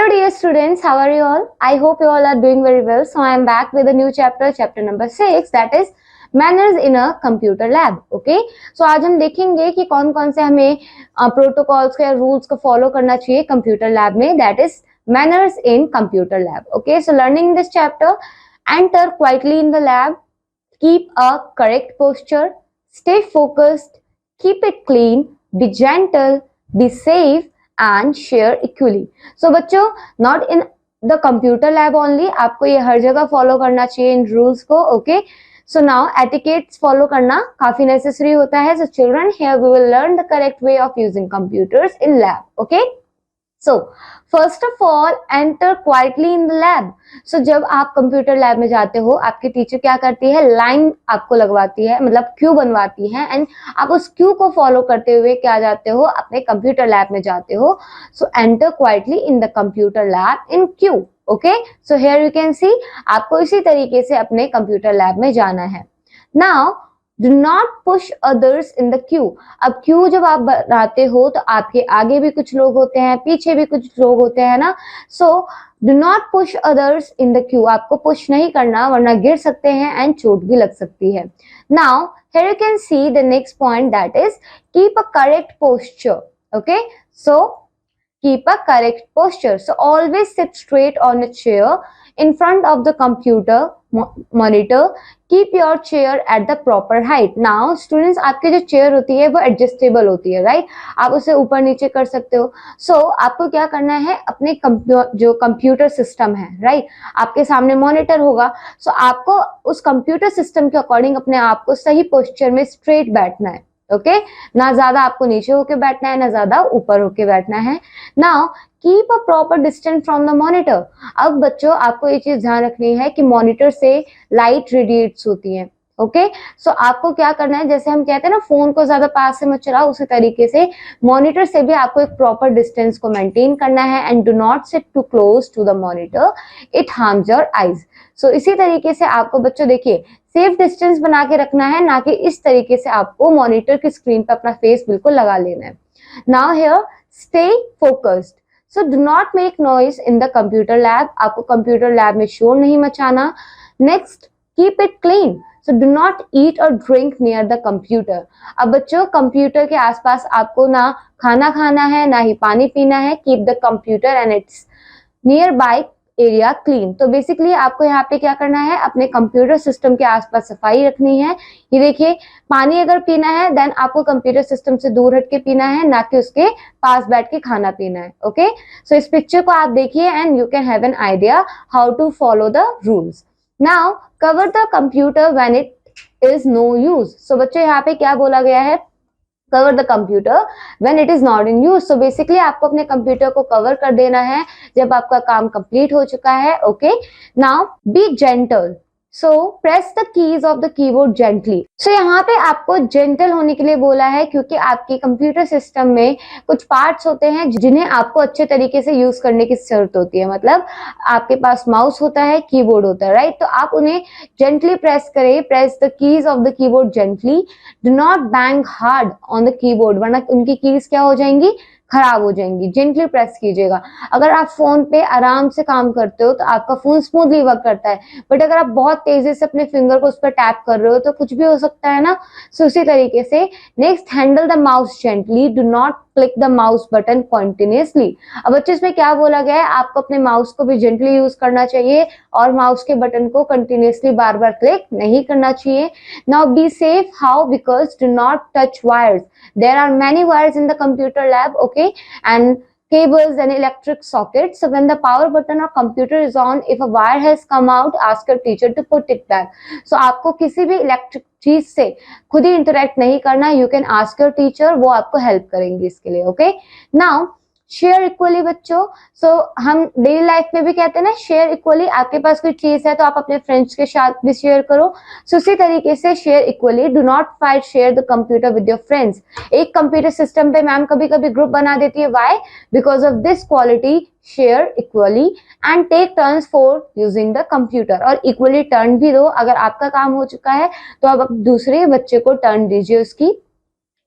Hello dear students, how are you all? I hope you all are doing very well. So I am back with a new chapter, chapter number 6, that is manners in a computer lab. Okay, so आज हम देखेंगे कि कौन कौन से हमें protocols या rules को फॉलो करना चाहिए कंप्यूटर लैब में, that is manners in computer lab. Okay, so learning this chapter, enter quietly in the lab, keep a correct posture, stay focused, keep it clean, be gentle, be safe and share equally. So बच्चों, not in the computer lab only, आपको ये हर जगह follow करना चाहिए इन rules को. Okay, so now etiquettes follow करना काफी necessary होता है. So children, here we will learn the correct way of using computers in lab. Okay, so first of all, enter quietly in the lab. So जब आप computer lab में जाते हो, आपकी टीचर क्या करती है, लाइन आपको लगवाती है, मतलब क्यू बनवाती है, एंड आप उस क्यू को फॉलो करते हुए क्या जाते हो, अपने कंप्यूटर लैब में जाते हो. सो enter quietly in the computer lab in Q. Okay, so here you can see, आपको इसी तरीके से अपने कंप्यूटर लैब में जाना है. Now Do not push others in the queue. अब क्यू जब आप बनाते हो तो आपके आगे भी कुछ लोग होते हैं, पीछे भी कुछ लोग होते हैं ना. So do not push others in the queue. आपको पुश नहीं करना वरना गिर सकते हैं एंड चोट भी लग सकती है. Now here you can see the next point, that is keep a correct posture. Okay, so keep a correct posture. So always sit straight on a chair in front of the computer monitor. Keep your chair at the proper height. Now students, आपकी जो chair होती है वो adjustable होती है, right? आप उसे ऊपर नीचे कर सकते हो. सो आपको क्या करना है, अपने जो कंप्यूटर सिस्टम है, राइट, आपके सामने मॉनिटर होगा. सो आपको उस कंप्यूटर सिस्टम के अकॉर्डिंग अपने आप को सही पोस्चर में स्ट्रेट बैठना है. ओके, ना ज्यादा आपको नीचे होके बैठना है, ना ज्यादा ऊपर होके बैठना है. Now keep a proper distance from the monitor. अब बच्चों, आपको ये चीज ध्यान रखनी है कि मॉनिटर से लाइट रेडिएट्स होती है. ओके, सो आपको क्या करना है, जैसे हम कहते हैं ना, फोन को ज्यादा पास से मत चलाओ, उसी तरीके से मॉनिटर से भी आपको एक प्रॉपर डिस्टेंस को मेंटेन करना है. And do not sit too close to the monitor, it harms your eyes. So इसी तरीके से आपको बच्चों, देखिए, सेफ डिस्टेंस बना के रखना है, ना कि इस तरीके से आपको मॉनिटर की स्क्रीन पर अपना फेस बिल्कुल लगा लेना है. Now here stay focused. So do not make noise in the computer lab. आपको कंप्यूटर लैब में शोर नहीं मचाना. Next, keep it clean. So do not eat or drink near the computer. अब बच्चों, कंप्यूटर के आसपास आपको ना खाना खाना है, ना ही पानी पीना है. Keep the computer and it's near by area clean. तो बेसिकली आपको यहाँ पे क्या करना है, अपने कंप्यूटर सिस्टम के आसपास सफाई रखनी है. ये देखिए, पानी अगर पीना है देन आपको कंप्यूटर सिस्टम से दूर हट के पीना है, ना कि उसके पास बैठ के खाना पीना है. ओके, सो इस पिक्चर को आप देखिए and you can have an idea how to follow the rules. Now cover the computer when it is no use. So बच्चों, यहाँ पे क्या बोला गया है, cover the computer when it is not in use. So basically आपको अपने computer को कवर कर देना है जब आपका काम कंप्लीट हो चुका है. Okay, now be gentle. So press the keys of the keyboard gently. So यहाँ पे आपको जेंटल होने के लिए बोला है, क्योंकि आपके कंप्यूटर सिस्टम में कुछ पार्ट्स होते हैं जिन्हें आपको अच्छे तरीके से यूज करने की जरूरत होती है. मतलब आपके पास माउस होता है, कीबोर्ड होता है, राइट? तो आप उन्हें जेंटली प्रेस करें. Press the keys of the keyboard gently. Do not bang hard on the keyboard, वरना उनकी कीज क्या हो जाएंगी, खराब हो जाएंगी. जेंटली प्रेस कीजिएगा. अगर आप फोन पे आराम से काम करते हो तो आपका फोन स्मूथली वर्क करता है, बट अगर आप बहुत तेजी से अपने फिंगर को उस पर टैप कर रहे हो तो कुछ भी हो सकता है ना. सो उसी तरीके से next, handle the mouse gently. Do not click the mouse button continuously. अब बच्चों, इसमें क्या बोला गया है, आपको अपने माउस को भी जेंटली यूज करना चाहिए और माउस के बटन को कंटिन्यूसली बार बार क्लिक नहीं करना चाहिए. Now be safe. How? Because do not touch wires. There are many wires in the computer lab, okay, and cables and electric sockets. So when the power button or computer is on, if a wire has come out, ask your teacher to put it back. So आपको किसी भी electric चीज से खुद ही interact नहीं करना. You can ask your teacher, वो आपको हेल्प करेंगे इसके लिए. Okay, now share equally. बच्चों, सो हम डेली लाइफ में भी कहते हैं ना, शेयर इक्वली. आपके पास कोई चीज है तो आप अपने फ्रेंड्स के साथ भी शेयर करो. सो उसी तरीके से share equally. Do not fight share the computer with your friends. एक कंप्यूटर सिस्टम पे मैम कभी कभी ग्रुप बना देती है. Why? Because of this quality. Share equally and take turns for using the computer. और इक्वली टर्न भी दो. अगर आपका काम हो चुका है तो आप दूसरे बच्चे को टर्न दीजिए उसकी.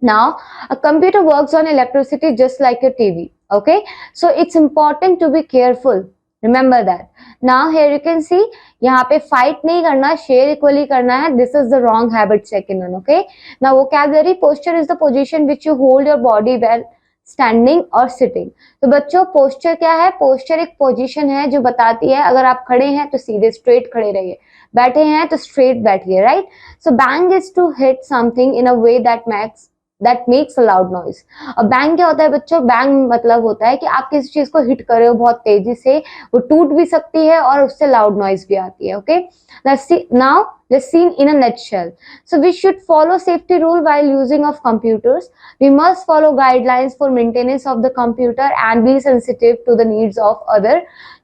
Now, a computer works on electricity just like a TV. Okay, so it's important to be careful, remember that. Now here you can see, यहाँ पे fight नहीं करना, share equally करना है. This is the wrong habit, second one. Okay, now vocabulary, posture is the position which you hold your body while standing और sitting. तो बच्चों posture क्या है? पोस्चर एक पोजीशन है जो बताती है अगर आप खड़े हैं तो सीधे स्ट्रेट खड़े रहिए, बैठे हैं तो स्ट्रेट बैठिए, right. So bang is to hit something in a way that makes a loud noise. और बैंग क्या होता है बच्चों? बैंग मतलब होता है कि आप किसी चीज को हिट कर रहे हो बहुत तेजी से, वो टूट भी सकती है और उससे लाउड नॉइज भी आती है. Okay, now let's see in a nutshell. So we should follow safety rule while using of computers. We must follow guidelines for maintenance of the computer and be sensitive to the needs of other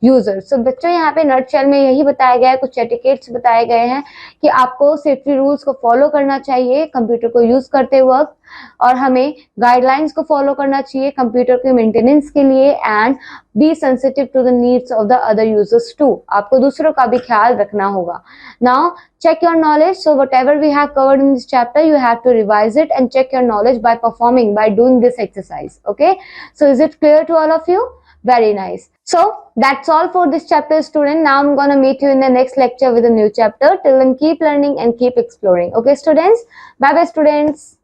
users. So बच्चों यहाँ पे nutshell में यही बताया गया है, कुछ etiquettes बताए गए हैं कि आपको safety rules को follow करना चाहिए कंप्यूटर को यूज करते वक्त, और हमें गाइडलाइंस को फॉलो करना चाहिए कंप्यूटर के मेंटेनेंस के लिए, and be sensitive to the needs of the other users too. आपको दूसरों का भी ख्याल रखना होगा. Now check your knowledge. So whatever we have covered in this chapter, you have to revise it and check your knowledge by doing this exercise. Okay, so is it clear to all of you? Very nice. So that's all for this chapter, student. Now I'm gonna meet you in the next lecture with a new chapter. Till then, keep learning and keep exploring. Okay, students. Bye bye, students.